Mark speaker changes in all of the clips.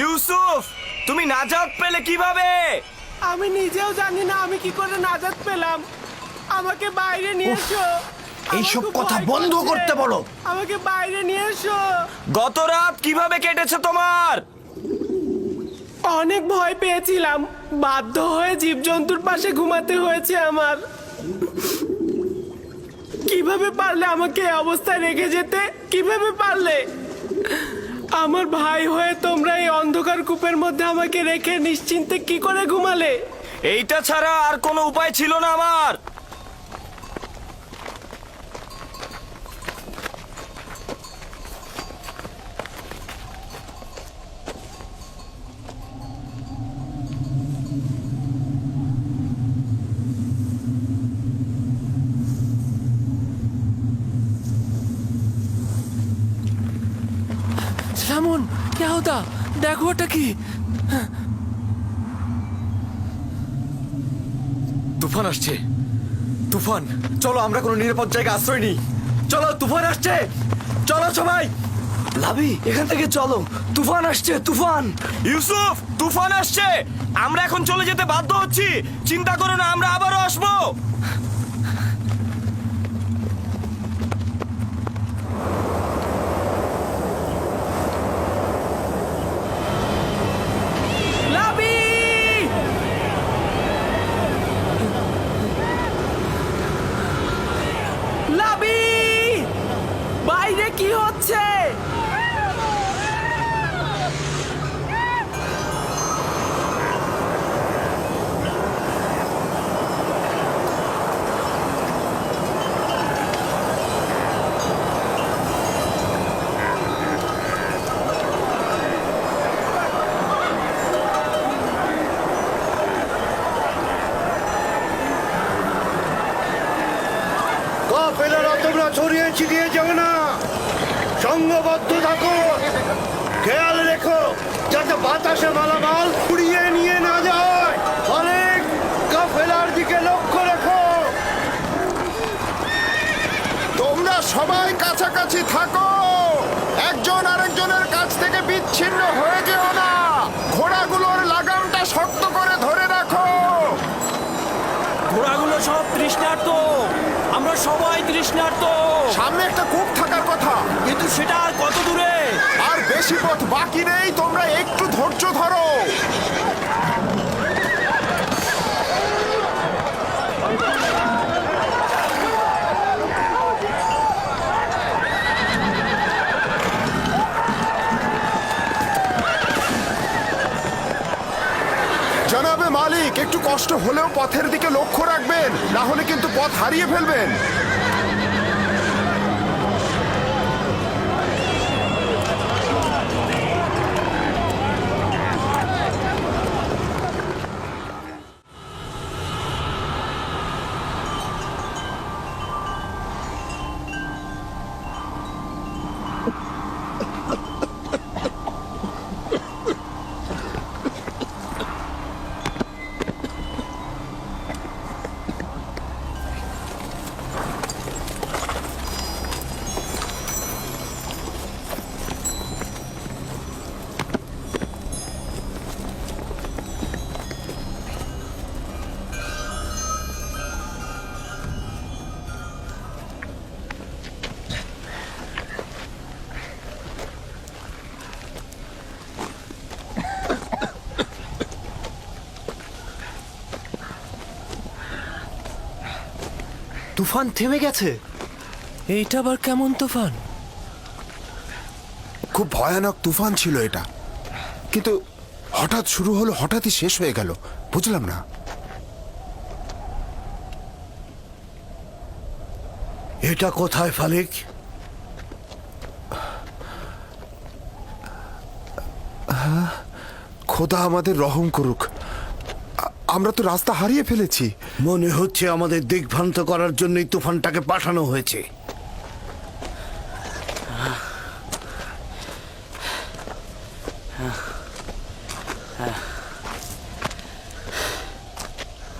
Speaker 1: ইউসুফ, তুমি নাজাত পেলে কিভাবে?
Speaker 2: আমি নিজেও জানি না আমি কি করে নাজাত পেলাম। আমাকে বাইরে নিয়ে এসো।
Speaker 3: এইসব কথা বন্ধ করতে বলো।
Speaker 2: আমাকে বাইরে নিয়ে এসো।
Speaker 1: গত রাত কিভাবে কেটেছে তোমার?
Speaker 2: অনেক ভয় পেয়েছিলাম, বাধ্য হয়ে জীবজন্তুর পাশে ঘুমাতে হয়েছে আমার। কিভাবে পারলে আমাকে এই অবস্থায় রেখে যেতে? কিভাবে পারলে? আমার ভাই হয়ে তোমরা এই অন্ধকার কূপের মধ্যে আমাকে রেখে নিশ্চিন্তে কি করে ঘুমালে?
Speaker 1: এইটা ছাড়া আর কোনো উপায় ছিল না আমার।
Speaker 2: রামন, কে হতা? দেখো ওটা কি?
Speaker 3: তুফান আসছে। তুফান, চলো আমরা কোনো নিরাপদ জায়গায় আশ্রয় নিই। চলো, তুফান আসছে। চলো সবাই, লাভি এখান থেকে চলো। তুফান আসছে, তুফান।
Speaker 1: ইউসুফ, তুফান আসছে। আমরা এখন চলে যেতে বাধ্য হচ্ছি। চিন্তা করো না, আমরা আবারও আসবো।
Speaker 2: লাবি! লাবি! বাইরে কি হচ্ছে?
Speaker 4: কাফেলারা তোমরা ছড়িয়ে ছিটিয়ে যাবে না, সংঘবদ্ধ থাকো। খেয়াল রেখো যাতে বাতাসে মালামাল উড়িয়ে নিয়ে না যায়। অনেক কাফেলার দিকে লক্ষ্য রেখো। তোমরা সবাই কাছাকাছি থাকো, একজন আরেকজনের কাছ থেকে বিচ্ছিন্ন হয়ে যেও না। ঘোড়াগুলোর লাগামটা শক্ত করে ধরে রাখো।
Speaker 1: ঘোড়াগুলো সব তৃষ্ণার্ত, আমরা সবাই তৃষ্ণার্ত।
Speaker 4: সামনে একটা কূপ থাকার কথা,
Speaker 1: কিন্তু সেটা আর কত দূরে?
Speaker 4: আর বেশি পথ বাকি নেই, তোমরা একটু ধৈর্য ধরো। জনাবে মালিক, একটু কষ্ট হলেও পথের দিকে লক্ষ্য রাখবেন, না হলে কিন্তু পথ হারিয়ে ফেলবেন।
Speaker 3: তুফান থেমে গেছে।
Speaker 2: এইটা আবার কেমন তুফান?
Speaker 4: খুব ভয়ানক তুফান ছিল এটা, কিন্তু হঠাৎ শুরু হলো, হঠাৎই শেষ হয়ে গেল। বুঝলাম না।
Speaker 3: এটা কোথায় ফালিক?
Speaker 4: খোদা আমাদের রহম করুক, আমরা তো রাস্তা হারিয়ে ফেলেছি।
Speaker 3: মনে হচ্ছে আমাদের দিগ্ভ্রান্ত করার জন্যই তুফানটাকে পাঠানো হয়েছে।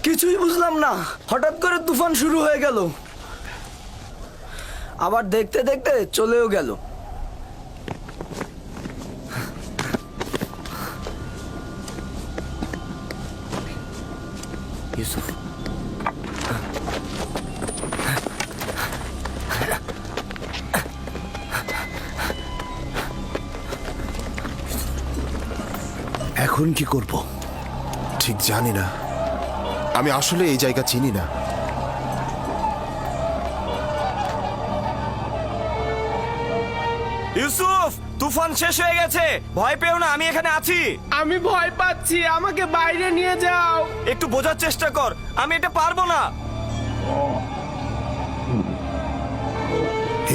Speaker 2: কিছুই বুঝলাম না, হঠাৎ করে তুফান শুরু হয়ে গেল, আবার দেখতে দেখতে চলেও গেল।
Speaker 3: ইউসুফ।
Speaker 4: এখন কি করব?
Speaker 5: ঠিক জানি না, আমি আসলে এই জায়গা চিনি না।
Speaker 1: ইউসুফ, তুফান শেষ হয়ে গেছে, ভয় পেও না, আমি এখানে আছি।
Speaker 2: আমি ভয় পাচ্ছি, আমাকে বাইরে নিয়ে যাও।
Speaker 1: একটু বোঝার চেষ্টা কর, আমি এটা পারবো না।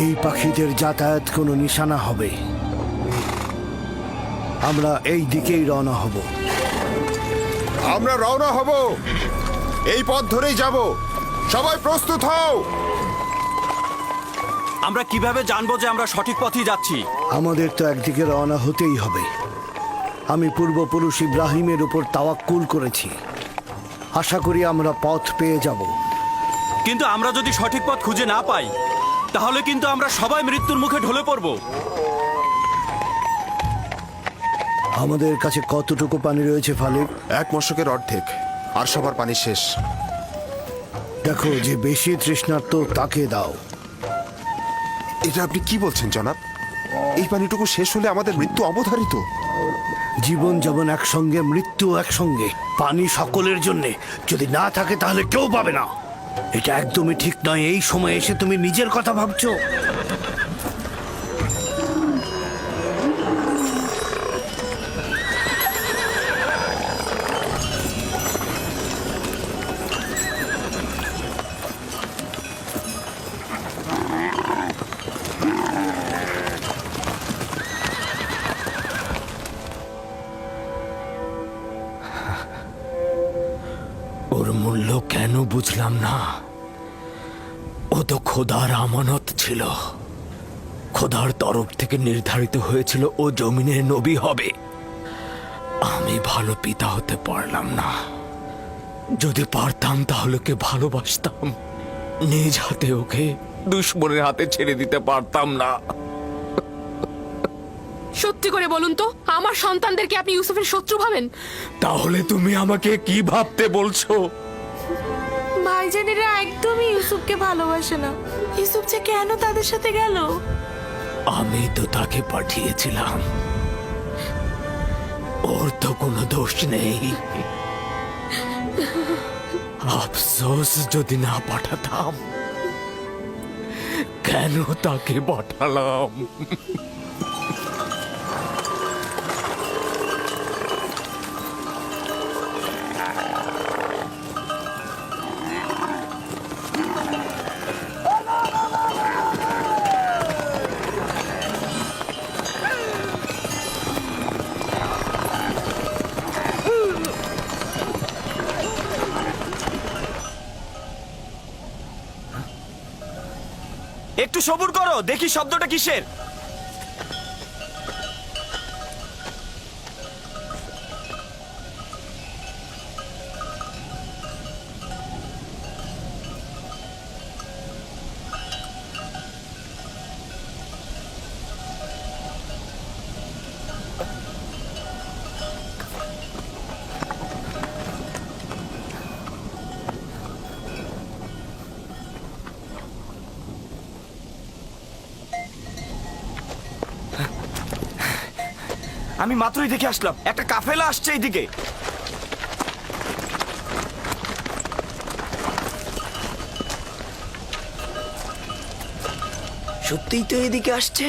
Speaker 4: এই পাখিদের যাতায়াত কোনো নিশানা হবে। আমরা এই দিকেই রওনা হব।
Speaker 5: আমরা রওনা হব, এই পথ ধরেই যাব। সবাই প্রস্তুত হও।
Speaker 1: আমরা কিভাবে জানবো যে আমরা সঠিক পথেই যাচ্ছি?
Speaker 4: আমাদের তো একদিকে রওনা হতেই হবে। আমি পূর্বপুরুষ ইব্রাহিমের উপর তাওয়াক্কুল করেছি। আশা করি আমরা পথ পেয়ে যাব।
Speaker 1: কিন্তু আমরা যদি সঠিক পথ খুঁজে না পাই, তাহলে কিন্তু আমরা সবাই মৃত্যুর মুখে ঢলে পড়ব।
Speaker 4: আমাদের কাছে কতটুকু পানি রয়েছে ফালিক?
Speaker 5: এক মশকের অর্ধেক, আর সবার পানি শেষ।
Speaker 4: দেখো, যে বেশি তৃষ্ণার্ত তাকে দাও।
Speaker 5: এটা আপনি কি বলছেন জনাব? এই পানিটুকু শেষ হলে আমাদের মৃত্যু অবধারিত।
Speaker 4: জীবন যেমন একসঙ্গে, মৃত্যু একসঙ্গে। পানি সকলের জন্যে, যদি না থাকে তাহলে কেউ পাবে না। এটা একদমই ঠিক নয়। এই সময় এসে তুমি নিজের কথা ভাবছো।
Speaker 2: ওর মূল্য কেন বুঝলাম না। ও তো খোদার আমানত ছিল। খোদার তরফ থেকে নির্ধারিত হয়েছিল ও জমিনের নবী হবে। আমি ভালো পিতা হতে পারলাম না। যদি পারতাম তাহলে ওকে ভালোবাসতাম। নিজ হাতে ওকে দুশ্মনের হাতে ছেড়ে দিতে পারতাম না।
Speaker 6: সত্যি করে বলুন তো, আমার সন্তানদেরকে আপনি ইউসুফের শত্রু ভাবেন?
Speaker 2: তাহলে তুমি আমাকে কি ভাবতে বলছো?
Speaker 7: ভাইজানেরা একদমই ইউসুফকে ভালোবাসে না। ইউসুফ যে কেন তাদের সাথে গেল?
Speaker 2: আমি তো তাকে পাঠিয়েছিলাম। ওর তো কোনো দোষ নেই। আফসোস যদি না পাঠাতাম। কেন তাকে পাঠালাম?
Speaker 1: একটু সবুর করো, দেখি শব্দটা কিসের। আমি মাত্রই দেখে আসলাম, একটা কাফেলা আসছে এইদিকে।
Speaker 3: সত্যিই তো এদিকে আসছে।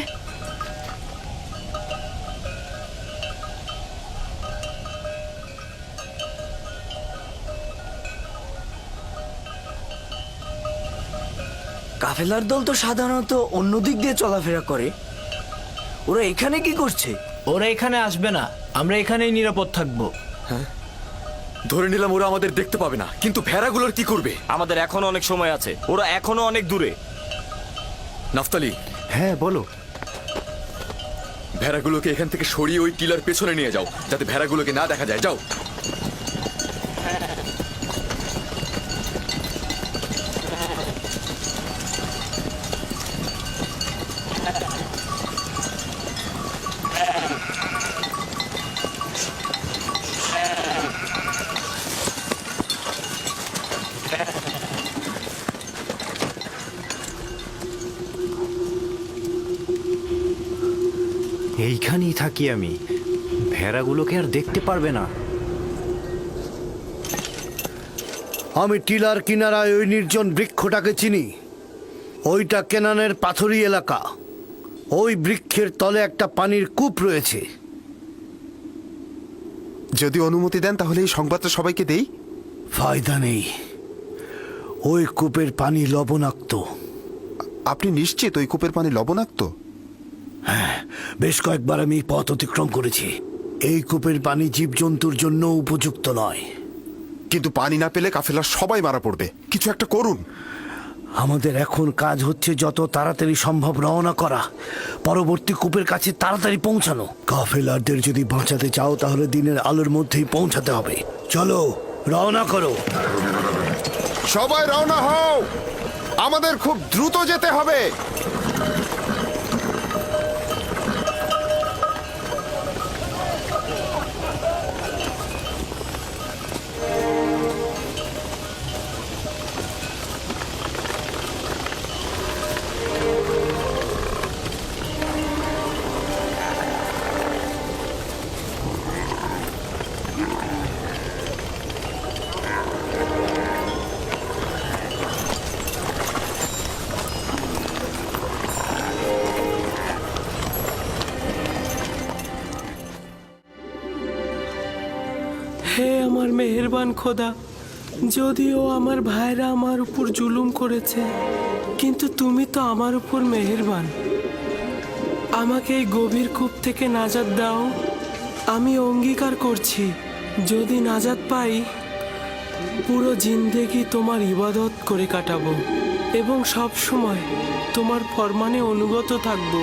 Speaker 3: কাফেলার দল তো সাধারণত অন্য দিক দিয়ে চলাফেরা করে। ওরা এখানে কি করছে?
Speaker 2: ওরা এখানে আসবে না, আমরা এখানেই নিরাপদ থাকবো।
Speaker 3: ধরে নিলাম ওরা আমাদের দেখতে পাবে না, কিন্তু ভেড়াগুলোর কি করবে?
Speaker 1: আমাদের এখনো অনেক সময় আছে, ওরা এখনো অনেক দূরে।
Speaker 3: নাফতালি,
Speaker 4: হ্যাঁ বলো।
Speaker 3: ভেড়াগুলোকে এখান থেকে সরিয়ে ওই টিলার পেছনে নিয়ে যাও, যাতে ভেড়াগুলোকে না দেখা যায়। যাও।
Speaker 8: এইখানেই থাকি আমি। ভেড়াগুলোকে আর দেখতে পারবে না।
Speaker 4: আমি টিলার কিনারায় ওই নির্জন বৃক্ষটাকে চিনি। ওইটা কেনানের পাথুরি এলাকা। ওই বৃক্ষের তলে একটা পানির কূপ রয়েছে।
Speaker 5: যদি অনুমতি দেন তাহলে এই সংবাদটা সবাইকে দেই।
Speaker 4: ফায়দা নেই, ওই কূপের পানি লবণাক্ত।
Speaker 5: আপনি নিশ্চিত ওই কূপের পানি লবণাক্ত?
Speaker 4: বেশ কয়েকবার আমি পথ অতিক্রম করেছি। এই কূপের পানি জীবজন্তুর জন্য উপযুক্ত নয়।
Speaker 5: কিন্তু পানি না পেলে কাফেলার সবাই মারা পড়বে। কিছু একটা করুন।
Speaker 4: আমাদের এখন কাজ হচ্ছে যত তাড়াতাড়ি সম্ভব রওনা করা, পরবর্তী কূপের কাছে তাড়াতাড়ি পৌঁছানো। কাফেলারদের যদি বাঁচাতে চাও তাহলে দিনের আলোর মধ্যেই পৌঁছাতে হবে। চলো, রওনা করো।
Speaker 5: সবাই রওনা হও, আমাদের খুব দ্রুত যেতে হবে।
Speaker 9: হে আমার মেহেরবান খোদা, যদিও আমার ভাইরা আমার উপর জুলুম করেছে, কিন্তু তুমি তো আমার উপর মেহেরবান। আমাকে এই গভীর কূপ থেকে নাজাত দাও। আমি অঙ্গীকার করছি, যদি নাজাত পাই পুরো জিন্দেগি তোমার ইবাদত করে কাটাবো এবং সব সময় তোমার ফরমানে অনুগত থাকবো।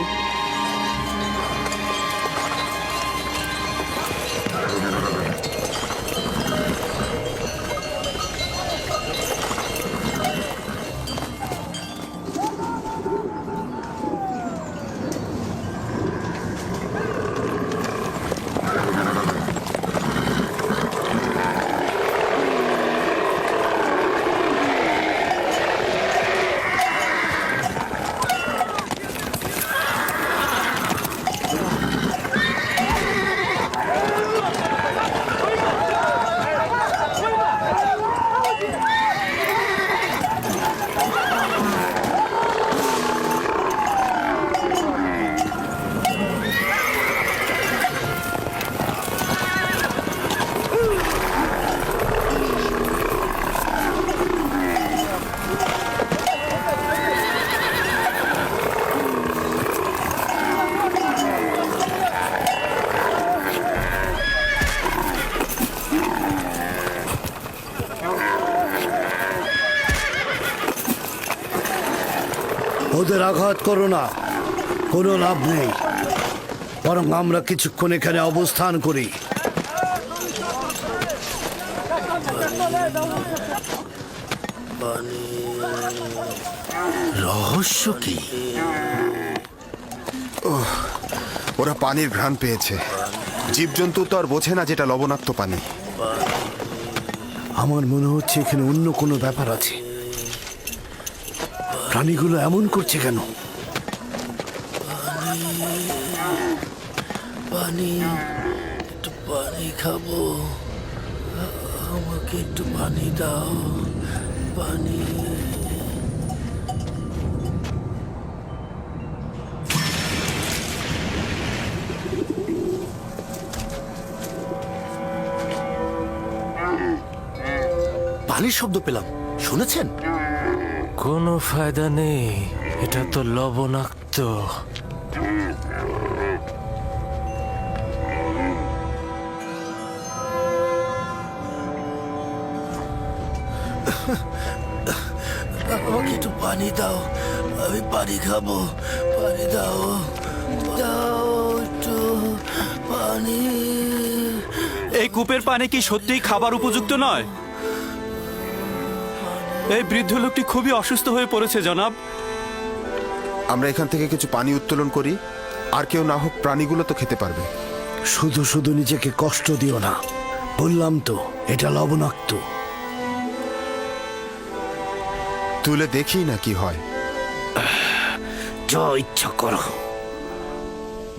Speaker 4: ওদের আঘাত করো না, কোনো লাভ নেই। বরং আমরা কিছুক্ষণ এখানে অবস্থান করি।
Speaker 2: রহস্য কি?
Speaker 5: ওরা পানির ঘ্রাণ পেয়েছে। জীবজন্তু তো আর বোঝে না যেটা লবণাক্ত পানি।
Speaker 4: আমার মনে হচ্ছে এখানে অন্য কোনো ব্যাপার আছে। প্রাণীগুলো এমন করছে কেন?
Speaker 2: পানি, একটু পানি খাবো। আমাকে একটু পানি দাও, পানি।
Speaker 3: পানির শব্দ পেলাম, শুনেছেন?
Speaker 9: কোনো ফায়দা নেই, এটা তো লবণাক্ত।
Speaker 2: আমাকে একটু পানি দাও, আমি পানি খাবো। পানি দাও, দাও একটু পানি।
Speaker 1: এই কূপের পানি কি সত্যিই খাবার উপযুক্ত নয়? এই বৃদ্ধ লোকটি খুবই অসুস্থ হয়ে পড়েছে জনাব।
Speaker 5: আমরা এখান থেকে কিছু পানি উত্তোলন করি, আর কেউ না হোক প্রাণীগুলো তো খেতে পারবে।
Speaker 4: শুধু শুধু নিজেকে কষ্ট দিও না, বললাম তো এটা লবণাক্ত।
Speaker 5: তুলে দেখি না কি হয়।
Speaker 4: যা ইচ্ছা করো।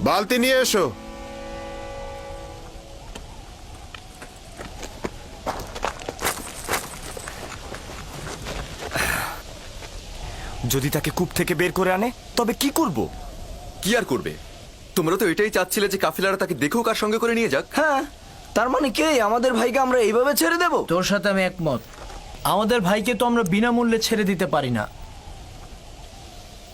Speaker 5: বালতি নিয়ে এসো।
Speaker 1: যদি তাকে কূপ থেকে বের করে আনে তবে কি করব?
Speaker 3: কি আর করবে? তোমরা তো এটাই চাচ্ছিলে যে কাফিলারা তাকে দেখুক আর সঙ্গে করে নিয়ে যাক।
Speaker 2: হ্যাঁ, তার মানে কে আমাদের ভাইকে আমরা এইভাবে ছেড়ে দেব?
Speaker 10: তোর সাথে আমি একমত। আমাদের ভাইকে তো আমরা বিনামূল্যে ছেড়ে দিতে পারি না।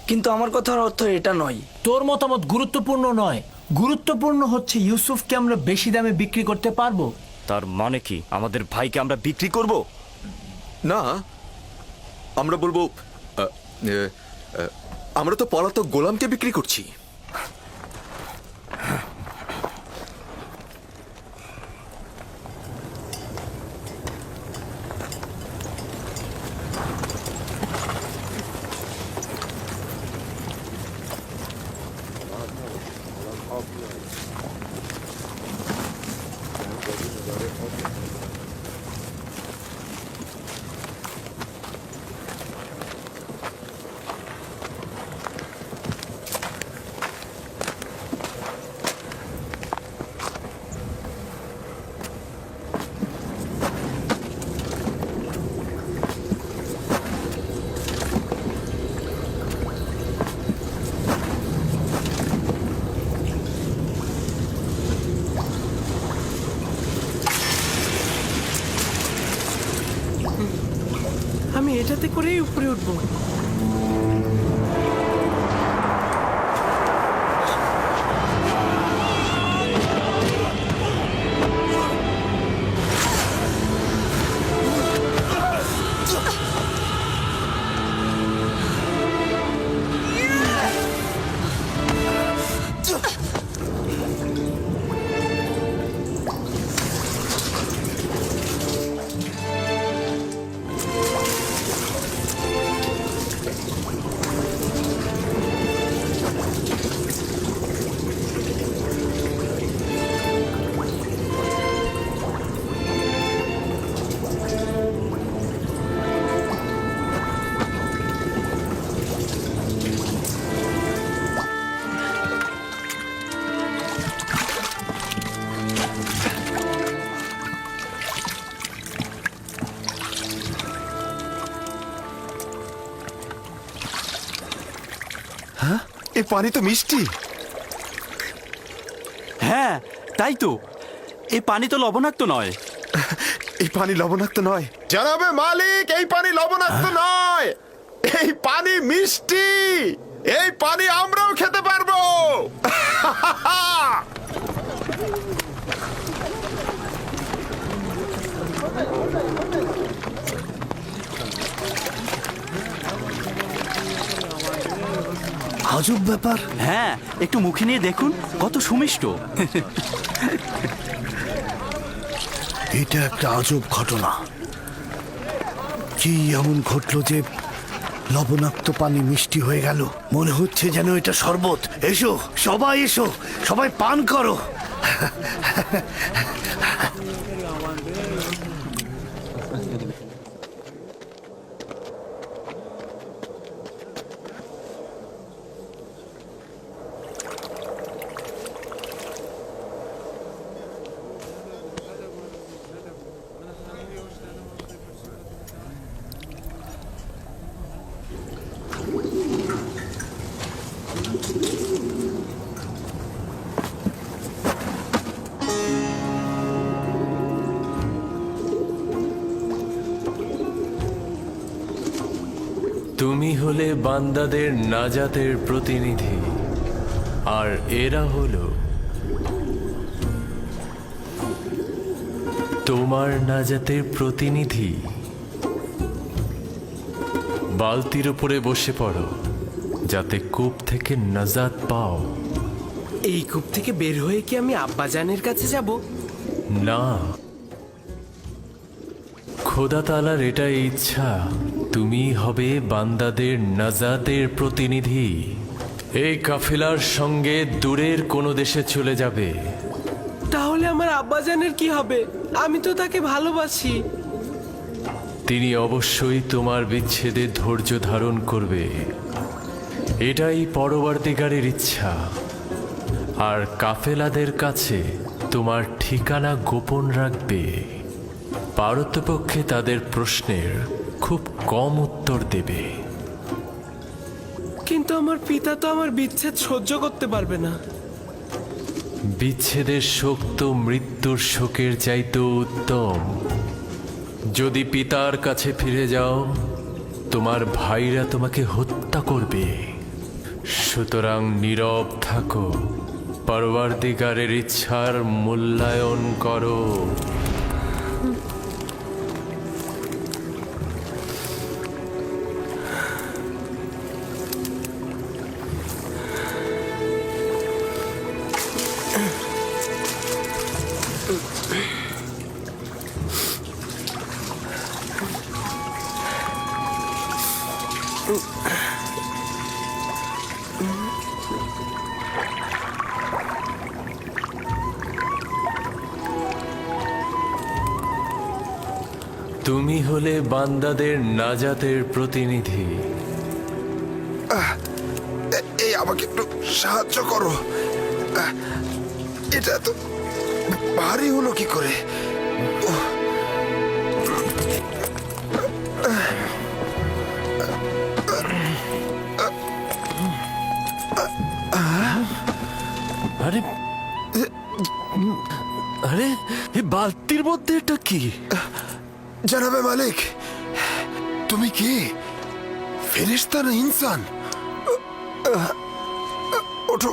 Speaker 2: কিন্তু আমার কথার অর্থ এটা নয়।
Speaker 10: তোর মতামত গুরুত্বপূর্ণ নয়, গুরুত্বপূর্ণ হচ্ছে ইউসুফকে আমরা বেশি দামে বিক্রি করতে পারবো।
Speaker 1: তার মানে কি আমাদের ভাইকে আমরা বিক্রি করব?
Speaker 3: না, আমরা বলবো আমরা তো পলাতক গোলামকে বিক্রি করছি।
Speaker 9: আমি এটাতে করেই উপরে উঠবো।
Speaker 5: এই পানি তো মিষ্টি।
Speaker 1: হ্যাঁ, তাই তো। এই পানি তো লবণাক্ত নয়।
Speaker 5: এই পানি লবণাক্ত নয় জানাবে মালিক, এই পানি লবণাক্ত নয়, এই পানি মিষ্টি। এই পানি আমরাও খেতে পারবো।
Speaker 4: আজব ব্যাপার।
Speaker 1: হ্যাঁ, একটু মুখে নিয়ে দেখুন, কত সুমিষ্ট।
Speaker 4: এটা একটা আজব ঘটনা। কি এমন ঘটলো যে লবণাক্ত পানি মিষ্টি হয়ে গেল? মনে হচ্ছে যেন এটা শরবত। এসো সবাই, এসো সবাই পান করো।
Speaker 11: তুমি হলে বান্দাদের নাজাতের প্রতিনিধি, আর এরা হলো তোমার নাজাতের প্রতিনিধি। বালতির উপরে বসে পড়ো, যাতে কূপ থেকে নাজাত পাও।
Speaker 9: এই কূপ থেকে বের হয়ে কি আমি আব্বাজানের কাছে যাব?
Speaker 11: না, খোদা তাআলার এটাই ইচ্ছা, তুমি হবে বান্দাদের নাজাতের প্রতিনিধি। এই কাফিলার সঙ্গে দূরের কোনো দেশে চলে যাবে।
Speaker 9: তাহলে আমার আব্বাজানের কি হবে? আমি তো তাকে ভালোবাসি।
Speaker 11: তিনি অবশ্যই তোমার বিচ্ছেদে ধৈর্য ধারণ করবে, এটাই পরবর্তীকারের ইচ্ছা। আর কাফেলাদের কাছে তোমার ঠিকানা গোপন রাখবে। পারতপক্ষে তাদের প্রশ্নের খুব কম উত্তর দেবে।
Speaker 9: কিন্তু আমার পিতা তো আমার বিচ্ছেদ সহ্য করতে পারবে না।
Speaker 11: বিচ্ছেদের শোক তো মৃত্যুর শোকের চাইতেও উত্তম। যদি পিতার কাছে ফিরে যাও, তোমার ভাইরা তোমাকে হত্যা করবে। সুতরাং নীরব থাকো, পরওয়ারদিগারের ইচ্ছার মূল্যায়ন করো। তুমি হলে বান্দাদের নাজাতের প্রতিনিধি।
Speaker 5: এই আমাকে একটু সাহায্য করো। এটা তো ভারী হলো কি করে?
Speaker 2: আরে আরে এই বালতির মধ্যে এটা কি?
Speaker 5: জানাবে মালিক, তুমি কি ফেরেশতা না ইনসান? ওঠো।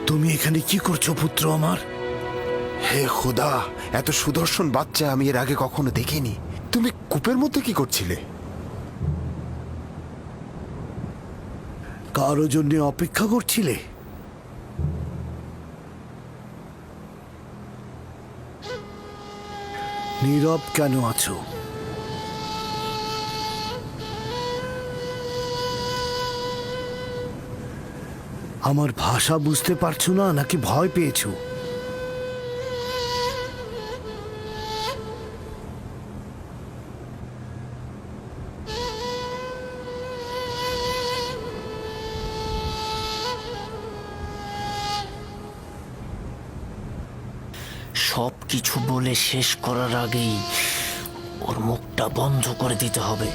Speaker 4: তুমি এখানে কি করছো পুত্র আমার?
Speaker 5: হে খোদা, এত সুদর্শন বাচ্চা আমি এর আগে কখনো দেখিনি। তুমি কূপের মধ্যে কি করছিলে?
Speaker 4: কারো জন্য অপেক্ষা করছিলে? নীরব কেন আছো? আমার ভাষা বুঝতে পারছো না নাকি ভয় পেয়েছো?
Speaker 2: সব কিছু বলে শেষ করার আগেই ওর মুখটা বন্ধ করে দিতে হবে।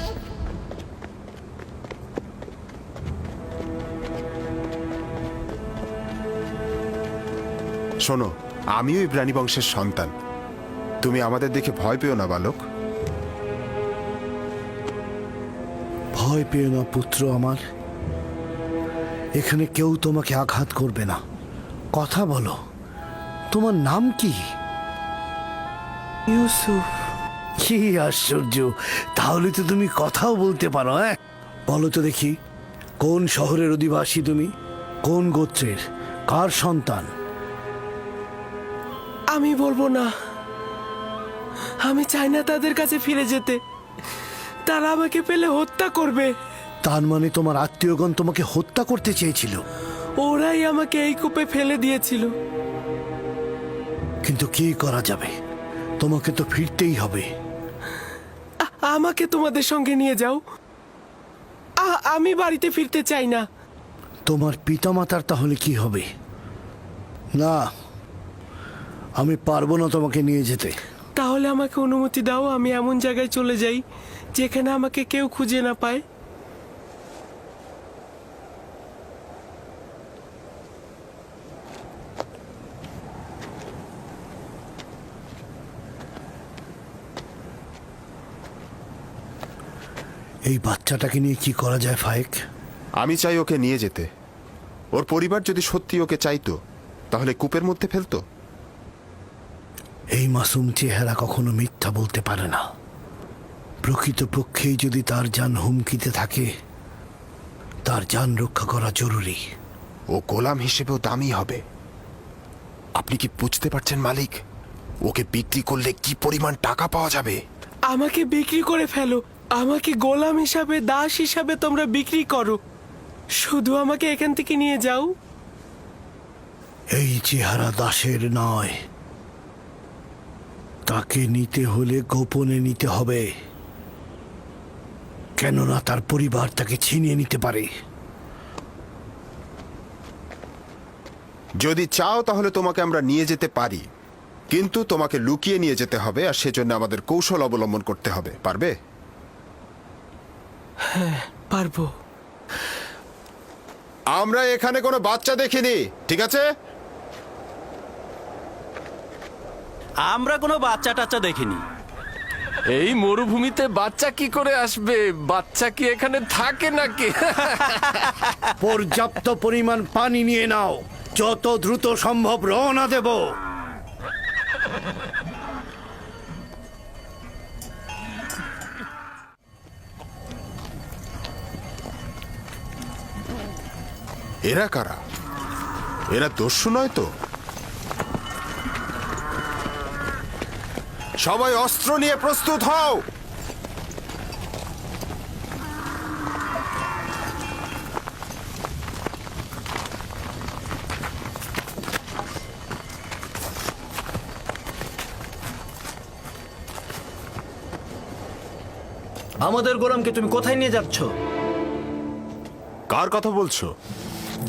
Speaker 5: শোনো, আমিও ইব্রানি বংশের সন্তান। তুমি আমাদের দেখে ভয় পেও না বালক।
Speaker 4: ভয় পেও না পুত্র আমার। এখানে কেউ তোমাকে আঘাত করবে না। কথা বলো, তোমার নাম কি?
Speaker 9: ইউসুফ।
Speaker 4: কি আশ্চর্য, তাহলে তো তুমি কথাও বলতে পারো। হ্যাঁ, বলো তো দেখি, কোন শহরের অধিবাসী তুমি? কোন গোত্রের? কার সন্তান?
Speaker 9: আমি বলবো না। আমি চাই না তাদের কাছে ফিরে যেতে। তারা আমাকে পেলে হত্যা করবে।
Speaker 4: তার মানে তোমার আত্মীয়গণ তোমাকে হত্যা করতে চেয়েছিল?
Speaker 9: ওরাই আমাকে এই কূপে ফেলে দিয়েছিল।
Speaker 4: কিন্তু কি করা যাবে, তোমাকে তো ফিরতেই হবে।
Speaker 9: আমাকে তোমাদের সঙ্গে নিয়ে যাও। আমি বাড়িতে ফিরতে চাই না।
Speaker 4: তোমার পিতামাতার তাহলে কি হবে? না, আমি পারবো না তোমাকে নিয়ে যেতে।
Speaker 9: তাহলে আমাকে অনুমতি দাও, আমি এমন জায়গায় চলে যাই যেখানে আমাকে কেউ খুঁজে না পায়।
Speaker 4: এই বাচ্চাটাকে নিয়ে কি করা যায় ফায়েক?
Speaker 5: আমি চাই ওকে নিয়ে যেতে। ওর পরিবার যদি সত্যি ওকে চাইতো, তাহলে কূপের মধ্যে ফেলতো।
Speaker 4: এই মাসুম চেহারা কখনো মিথ্যা বলতে পারে না। প্রকৃতপক্ষেই যদি তার জান হুমকিতে থাকে, তার জান রক্ষা করা জরুরি।
Speaker 5: ও গোলাম হিসেবেও দামি হবে। আপনি কি বুঝতে পারছেন মালিক? ওকে বিক্রি করলে কি পরিমাণ টাকা পাওয়া যাবে?
Speaker 9: আমাকে বিক্রি করে ফেলো। আমাকে গোলাম হিসাবে, দাস হিসাবে তোমরা বিক্রি করো। শুধু আমাকে এখান থেকে নিয়ে যাও।
Speaker 4: এই চেহারা দাসের নয়। তাকে নিতে হলে গোপনে নিতে হবে, কেননা তার পরিবার তাকে ছিনিয়ে নিতে পারে।
Speaker 5: যদি চাও তাহলে তোমাকে আমরা নিয়ে যেতে পারি, কিন্তু তোমাকে লুকিয়ে নিয়ে যেতে হবে, আর সেজন্য আমাদের কৌশল অবলম্বন করতে হবে। পারবে?
Speaker 9: পারবো।
Speaker 5: আমরা এখানে কোনো বাচ্চা দেখিনি, ঠিক আছে?
Speaker 3: আমরা কোনো বাচ্চা টাচ্চা দেখিনি।
Speaker 11: এই মরুভূমিতে বাচ্চা কি করে আসবে? বাচ্চা কি এখানে থাকে নাকি?
Speaker 4: পর্যাপ্ত পরিমাণ পানি নিয়ে নাও, যত দ্রুত সম্ভব রওনা দেব।
Speaker 5: এরা কারা? এরা দস্যু নয় তো? সবাই অস্ত্র নিয়ে প্রস্তুত হও।
Speaker 10: আমাদের গোলামকে তুমি কোথায় নিয়ে যাচ্ছ?
Speaker 5: কার কথা বলছো?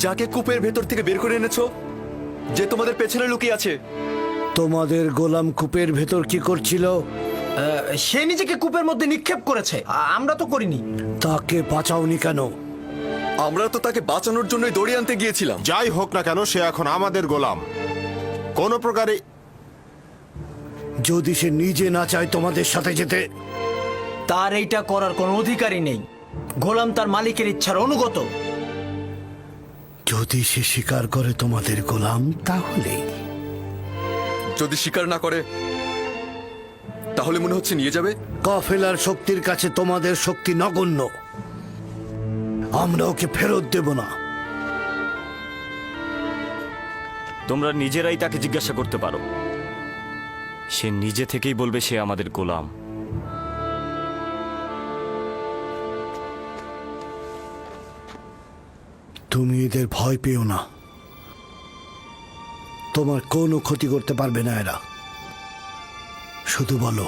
Speaker 3: যাকে কূপের ভেতর থেকে বের করে এনেছো, যে তোমাদের পেছনে লুকিয়ে আছে।
Speaker 4: তোমাদের গোলাম কূপের ভেতর কি করছিল?
Speaker 10: সে নিজেকে কূপের মধ্যে নিক্ষেপ করেছে, আমরা তো করিনি।
Speaker 4: তাকে বাঁচাওনি কেন?
Speaker 3: আমরা তো তাকে বাঁচানোর জন্যই দড়ি আনতে গিয়েছিলাম।
Speaker 5: যাই হোক না কেন, সে এখন আমাদের গোলাম। কোনো প্রকারে
Speaker 4: যদি সে নিজে না চায় তোমাদের সাথে যেতে?
Speaker 10: তার এইটা করার কোনো অধিকারই নেই। গোলাম তার মালিকের ইচ্ছার অনুগত।
Speaker 4: যদি সে স্বীকার করে তোমাদের গোলাম, তাহলে
Speaker 3: যদি স্বীকার না করে, তাহলে মনে হচ্ছে নিয়ে যাবে।
Speaker 4: কাফেলার শক্তির কাছে তোমাদের শক্তি নগণ্য। আমরা ওকে ফেরত দেব না।
Speaker 1: তোমরা নিজেরাই তাকে জিজ্ঞাসা করতে পারো, সে নিজে থেকেই বলবে সে আমাদের গোলাম।
Speaker 4: তুমি এদের ভয় পেও না, তোমার কোনো ক্ষতি করতে পারবে না এরা। শুধু বলো,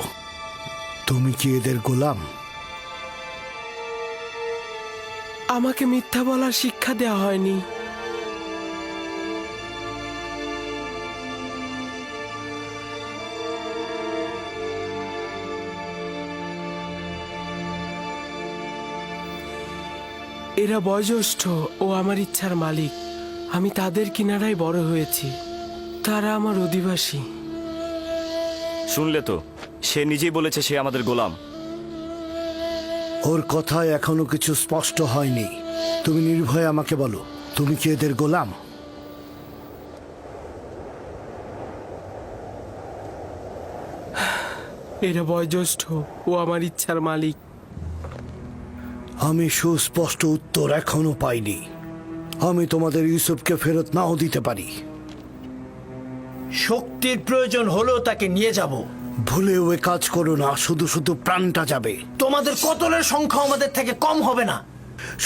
Speaker 4: তুমি কি এদের গোলাম?
Speaker 9: আমাকে মিথ্যা বলার শিক্ষা দেওয়া হয়নি। এরা বয়োজ্যেষ্ঠ ও আমার ইচ্ছার মালিক। আমি তাদের কিনারায় বড় হয়েছি, তারা আমার অধিবাসী।
Speaker 1: শুনলে তো, সে নিজেই বলেছে সে আমাদের গোলাম।
Speaker 4: ওর কথায় এখনো কিছু স্পষ্ট হয়নি। তুমি নির্ভয়ে আমাকে বলো, তুমি কি এদের গোলাম?
Speaker 9: এরা বয়োজ্যেষ্ঠ ও আমার ইচ্ছার মালিক।
Speaker 4: আমি সুস্পষ্ট উত্তর এখনো পাইনি। আমি তোমাদের ইউসুফকে ফেরত নাও দিতে পারি।
Speaker 10: শক্তির প্রয়োজন হলেও তাকে নিয়ে যাব।
Speaker 4: ভুলেও এ কাজ করো না, শুধু শুধু প্রাণটা যাবে।
Speaker 10: তোমাদের কতলের সংখ্যা আমাদের থেকে কম হবে না।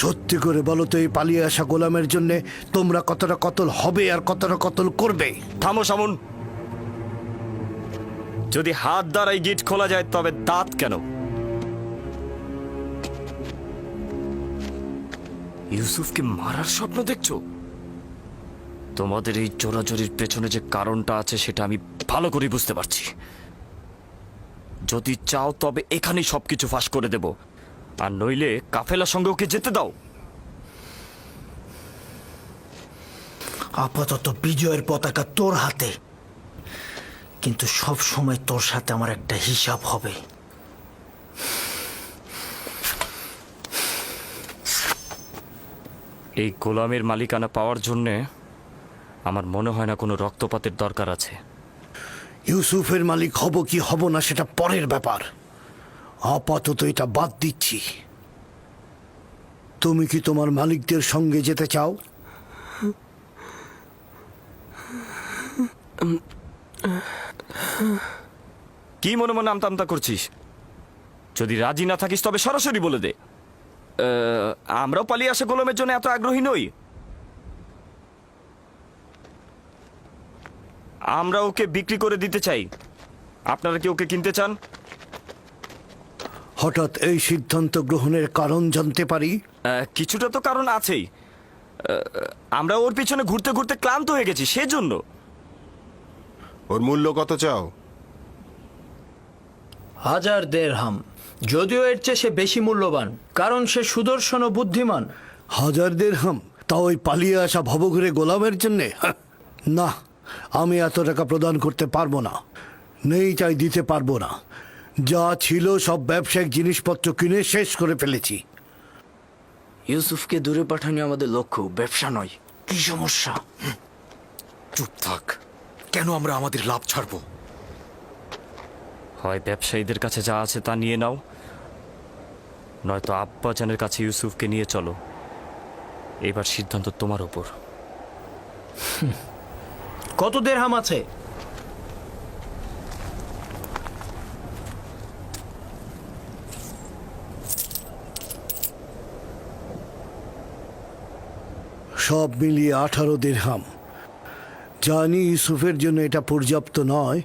Speaker 4: সত্যি করে বলো তো, এই পালিয়ে আসা গোলামের জন্য তোমরা কতটা কতল হবে আর কতটা কতল করবে?
Speaker 1: থামো সামুন। যদি হাত দ্বারাই গিট খোলা যায়, তবে দাঁত কেন? ইউসুফকে মারার স্বপ্ন দেখছো? তোমাদের এই চোরাচুরির পেছনে যে কারণটা আছে সেটা আমি ভালো করে বুঝতে পারছি। যদি চাও তবে এখানেই সবকিছু ফাঁস করে দেব, আর নইলে কাফেলার সঙ্গে ওকে যেতে দাও।
Speaker 10: আপাতত বিজয়ের পতাকা তোর হাতে, কিন্তু সব সময় তোর সাথে আমার একটা হিসাব হবে।
Speaker 1: এই গোলামের মালিকানা পাওয়ার জন্যে আমার মনে হয় না কোনো রক্তপাতের দরকার আছে।
Speaker 4: ইউসুফের মালিক হব কি হব না সেটা পরের ব্যাপার। আপাতত এটা বাদ দিচ্ছি। তুমি কি তোমার মালিকদের সঙ্গে যেতে চাও?
Speaker 1: কি মনে মনে আমতা আমতা করছিস? যদি রাজি না থাকিস তবে সরাসরি বলে দে। আমরাও পালিয়ে আসা গোলামের জন্য এত আগ্রহী নই। আমরা ওকে বিক্রি করে দিতে চাই, আপনারা কি ওকে কিনতে চান?
Speaker 4: হঠাৎ এই সিদ্ধান্ত গ্রহণের কারণ জানতে পারি?
Speaker 1: কিছুটা তো কারণ আছেই। আমরা ওর পিছনে ঘুরতে ঘুরতে ক্লান্ত হয়ে গেছি, সেজন্য।
Speaker 5: ওর মূল্য কত চাও?
Speaker 10: 1000 দেরহাম। যদিও এর চেয়ে সে বেশি মূল্যবান, কারণ সে সুদর্শন ও বুদ্ধিমান।
Speaker 4: 1000 দিরহাম? তা ওই পালিয়ে আসা ভবঘুরে গোলামের জন্যে? না, আমি এত টাকা প্রদান করতে পারবো না। নেই চাই দিতে পারবো না। যা ছিল সব ব্যবসায়িক জিনিসপত্র কিনে শেষ করে ফেলেছি।
Speaker 2: ইউসুফকে দূরে পাঠানো আমাদের লক্ষ্য, ব্যবসা নয়। কি সমস্যা?
Speaker 3: চুপ থাক। কেন আমরা আমাদের লাভ ছাড়বো?
Speaker 1: হয় ব্যবসায়ীদের কাছে যা আছে তা নিয়ে নাও, নয়তো আব্বাজানের কাছে ইউসুফকে নিয়ে চলো। এবার সিদ্ধান্ত তোমার ওপর।
Speaker 10: কত দেরহাম আছে?
Speaker 4: সব মিলিয়ে 18 দিরহাম। জানি ইউসুফের জন্য এটা পর্যাপ্ত নয়।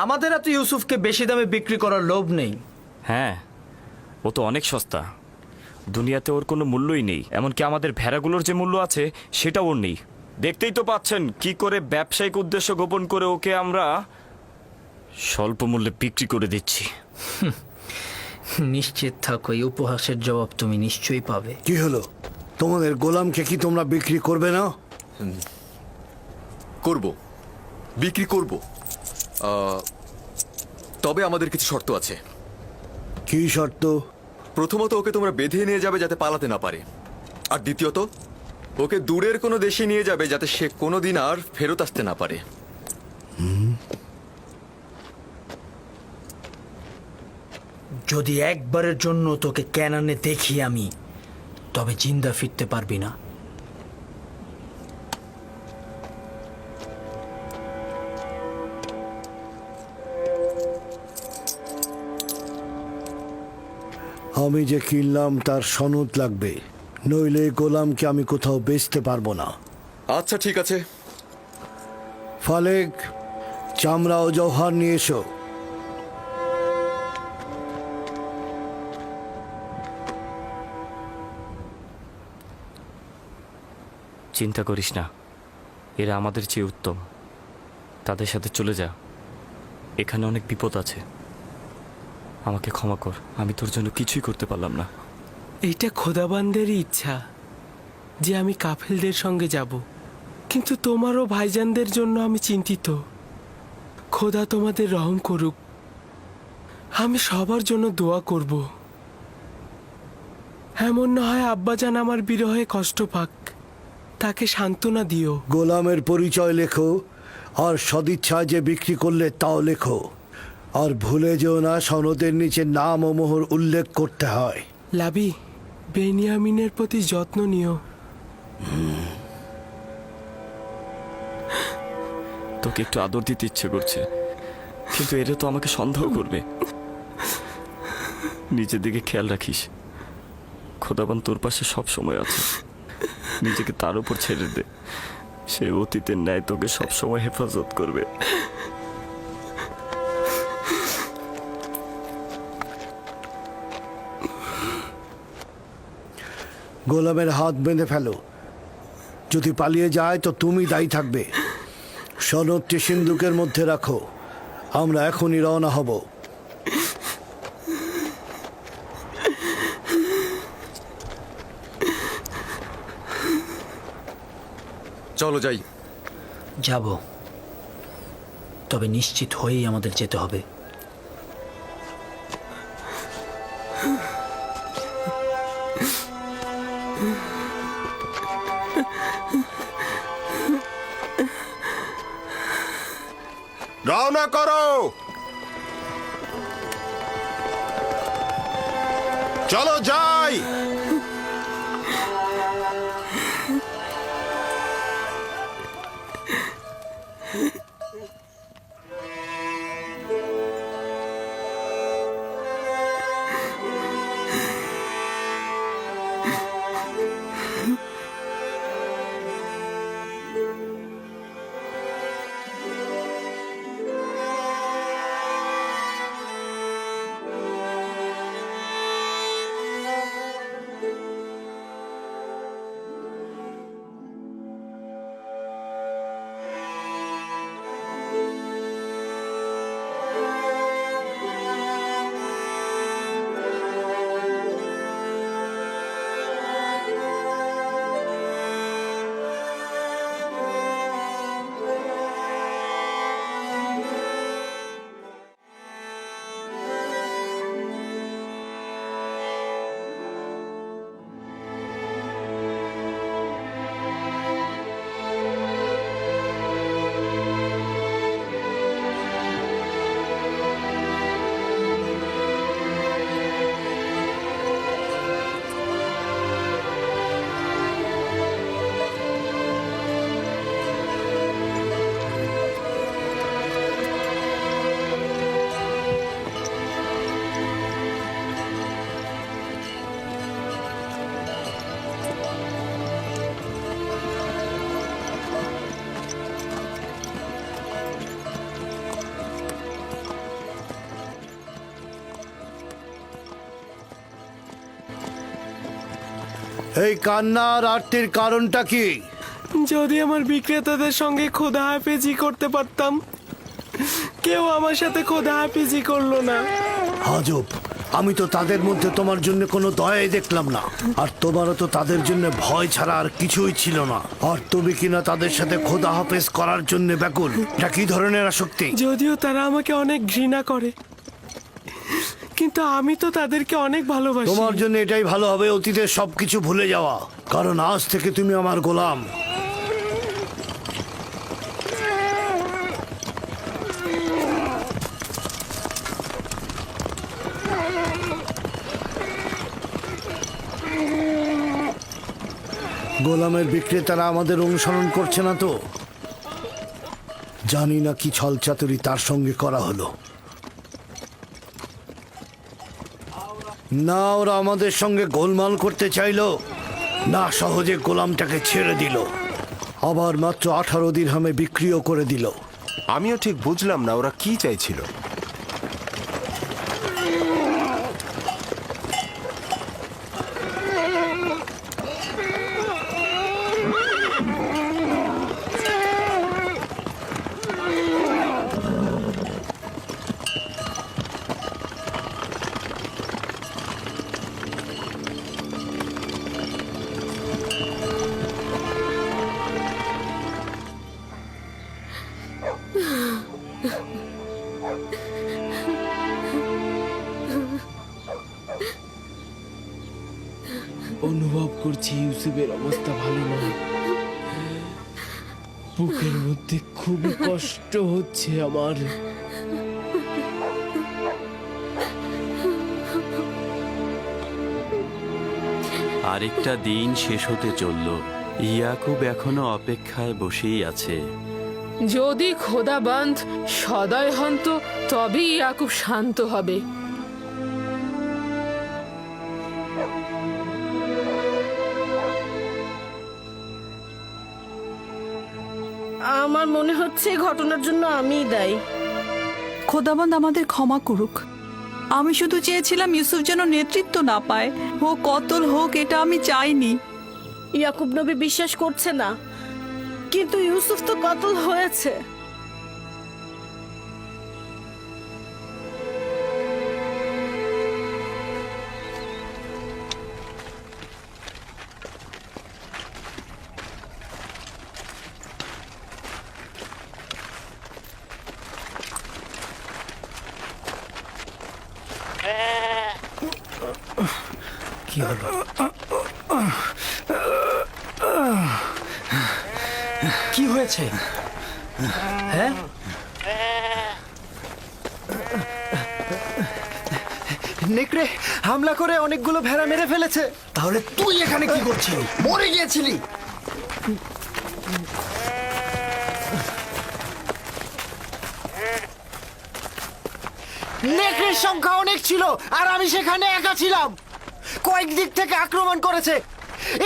Speaker 10: আমাদের এত ইউসুফকে বেশি দামে বিক্রি করার লোভ নেই।
Speaker 1: হ্যাঁ, ও তো অনেক সস্তা। দুনিয়াতে ওর কোনো মূল্যই নেই। এমনকি আমাদের ভেড়াগুলোর যে মূল্য আছে সেটা ওর নেই। দেখতেই তো পাচ্ছেন কি করে ব্যবসায়িক উদ্দেশ্য গোপন করে ওকে আমরা স্বল্প মূল্যে বিক্রি করে দিচ্ছি।
Speaker 10: নিশ্চিত থাকো, এই উপহাসের জবাব তুমি নিশ্চয়ই পাবে।
Speaker 4: কি হলো? তোমাদের গোলামকে কি তোমরা বিক্রি করবে না?
Speaker 3: করব, বিক্রি করব। তবে আমাদের কিছু শর্ত আছে।
Speaker 4: কি শর্ত?
Speaker 3: প্রথমত, ওকে তোমরা বেঁধে নিয়ে যাবে যাতে পালাতে না পারে। আর দ্বিতীয়ত, ওকে দূরের কোনো দেশে নিয়ে যাবে যাতে সে কোনোদিন আর ফেরত আসতে না পারে।
Speaker 10: যদি একবারের জন্য তোকে ক্যানানে দেখি আমি, তবে জিন্দা ফিরতে পারবি না।
Speaker 4: আমি যে কিনলাম তার সনদ লাগবে, নইলে গোলামকে আমি কোথাও বেচতে পারবো না।
Speaker 3: আচ্ছা, ঠিক আছে।
Speaker 4: ফালেক, চামড়া ও জওহার নিয়ে এসো।
Speaker 1: চিন্তা করিস না, এরা আমাদের চেয়ে উত্তম। তাদের সাথে চলে যা। এখানে অনেক বিপদ আছে। আমাকে ক্ষমা কর, আমি তোর জন্য কিছুই করতে পারলাম না।
Speaker 9: এইটা খোদাবান্দেরই ইচ্ছা যে আমি কাফেলদের সঙ্গে যাব, কিন্তু তোমারও ভাইজানদের জন্য আমি চিন্তিত। খোদা তোমাদের রহম করুক। আমি সবার জন্য দোয়া করব। এমন না হয় আব্বাজান আমার বিরহে কষ্ট পাক, তাকে সান্ত্বনা দিও।
Speaker 4: গোলামের পরিচয় লেখো, আর সদিচ্ছায় যে বিক্রি করলে তাও লেখো। আর ভুলে যেও না সনদের নিচে নাম ও মোহর উল্লেখ করতে হয়।
Speaker 9: লাবি, বেনিয়ামিনের প্রতি যত্ন নিও।
Speaker 1: তোকে একটু আদর দিতে ইচ্ছে করছে, কিন্তু এরা তো আমাকে সন্দেহ করবে। নিজের দিকে খেয়াল রাখিস। খোদাবান তোর পাশে সব সময় আছে। নিজেকে তার উপর ছেড়ে দে। সে অতীতের ন্যায় তোকে সবসময় হেফাজত করবে।
Speaker 4: গোলামের হাত বেঁধে ফেলো। যদি পালিয়ে যায় তো তুমি দায়ী থাকবে। সনদটি সিন্দুকের মধ্যে রাখো। আমরা এখনই রওনা হব।
Speaker 3: চলো যাই।
Speaker 10: যাব, তবে নিশ্চিত হয়েই আমাদের যেতে হবে।
Speaker 5: রওনা করো। চলো যাই।
Speaker 4: এই কান্না আর আরতির কারণটা কি?
Speaker 9: যদি আমার বিক্রেতাদের সঙ্গে খোদা হাফেজি করতে পারতাম, কেউ আমার সাথে খোদা হাফেজি করলো না।
Speaker 4: আজব, আমি তো তাদের মধ্যে তোমার জন্য কোনো দয়াই দেখলাম না, আর তোমারও তো তাদের জন্য ভয় ছাড়া আর কিছুই ছিল না। আর তুমি কিনা তাদের সাথে খোদা হাফেজ করার জন্য ব্যাকুল। এটা কি ধরনের আসক্তি?
Speaker 9: যদিও তারা আমাকে অনেক ঘৃণা করে, কিন্তু আমি তো তাদেরকে অনেক ভালোবাসি।
Speaker 4: তোমার জন্য এটাই ভালো হবে অতীতের সবকিছু ভুলে যাওয়া, কারণ আজ থেকে তুমি আমার গোলাম। গোলামের বিক্রেতারা আমাদের অনুসরণ করছে না তো? জানি না কি ছলচাতুরি তার সঙ্গে করা হলো। না ওরা আমাদের সঙ্গে গোলমাল করতে চাইলো, না সহজে গোলামটাকে ছেড়ে দিল, আবার মাত্র 18 দিরহামে বিক্রিও করে দিল।
Speaker 5: আমিও ঠিক বুঝলাম না ওরা কি চাইছিল।
Speaker 9: অনুভব করছি ইউসুফের অবস্থা ভালো নয়। বুকের মধ্যে খুবই কষ্ট হচ্ছে আমার।
Speaker 12: আরেকটা দিন শেষ হতে চলল। ইয়াকুব এখনো অপেক্ষায় বসেই আছে।
Speaker 6: যদি খোদাবন্ধ সদয় হন তো তবেই ইয়াকুব শান্ত হবে।
Speaker 7: আমার মনে হচ্ছে এই ঘটনার জন্য আমিই দায়ী।
Speaker 13: খোদাবন্দ আমাদের ক্ষমা করুক। আমি শুধু চেয়েছিলাম ইউসুফ যেন নেতৃত্ব না পায়, ও কতল হোক এটা আমি চাইনি।
Speaker 7: ইয়াকুব নবী বিশ্বাস করছে না, কিন্তু ইউসুফ তো কতল হয়েছে।
Speaker 10: কি হলো? কি হয়েছে? হ্যাঁ,
Speaker 3: নেকড়ে হামলা করে অনেকগুলো ভেড়া মেরে ফেলেছে।
Speaker 10: তাহলে তুই এখানে কি করছিলি? মরে গিয়েছিলি?
Speaker 3: নেকড়ের সংখ্যা অনেক ছিল আর আমি সেখানে একা ছিলাম। কয়েক দিক থেকে আক্রমণ করেছে,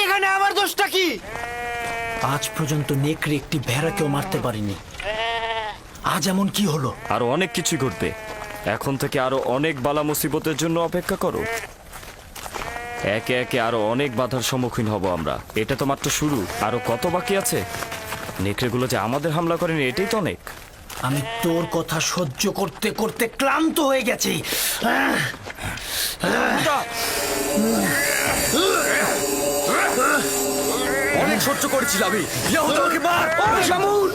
Speaker 3: এখানে আমার দোষটা কি?
Speaker 10: আজ পর্যন্ত নেকড়ে একটি ভেড়াকেও মারতে পারিনি, আজ এমন কি হলো?
Speaker 1: আরো অনেক কিছু ঘটবে। এখন থেকে আরো অনেক বালা মুসিবতের জন্য অপেক্ষা করো। একে একে আরো অনেক বাধার সম্মুখীন হব আমরা। এটা তো মাত্র শুরু, আরো কত বাকি আছে। নেকড়েগুলো যে আমাদের হামলা করেনি এটাই তো অনেক।
Speaker 10: আমি তোর কথা সহ্য করতে করতে ক্লান্ত হয়ে গেছি।
Speaker 3: অনেক সহ্য করেছিল আমি। ইয়াহুদাকে মার! শামুন!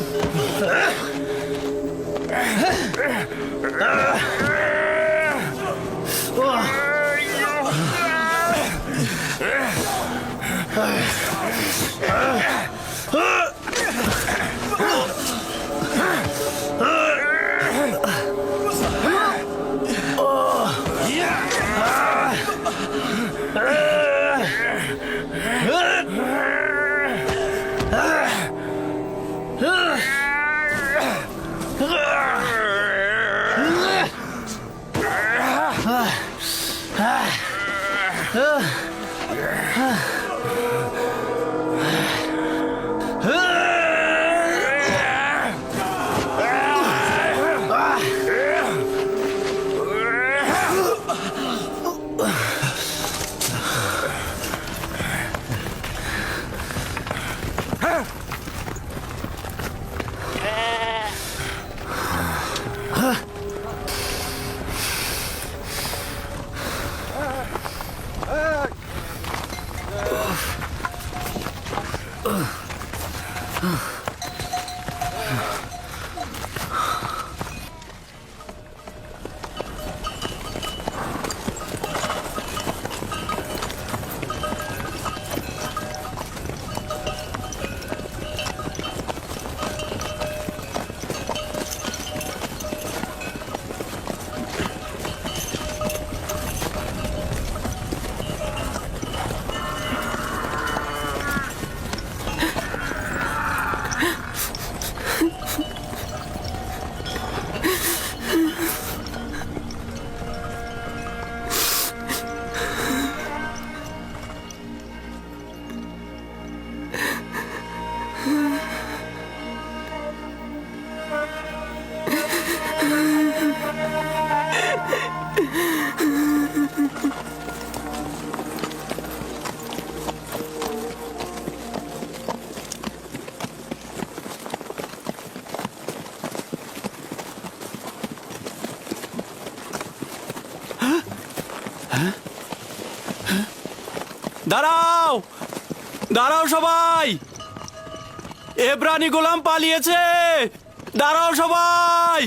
Speaker 12: দাঁড়াও, দাঁড়াও সবাই, এব্রানি গোলাম পালিয়েছে, দাঁড়াও সবাই।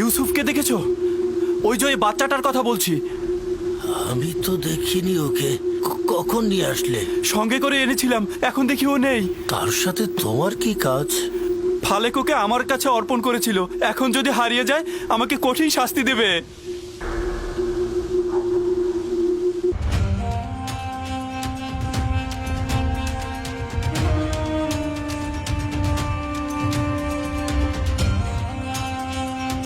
Speaker 12: ইউসুফকে দেখেছো? ওই যে ওই বাচ্চাটার কথা বলছি।
Speaker 10: আমি তো দেখিনি ওকে। কখন নিয়ে আসলে?
Speaker 12: সঙ্গে করে এনেছিলাম, এখন দেখি ও নেই।
Speaker 10: তার সাথে তোমার কি কাজ?
Speaker 12: ফালেক ওকে আমার কাছে অর্পণ করেছিল, এখন যদি হারিয়ে যায় আমাকে কঠিন শাস্তি দেবে।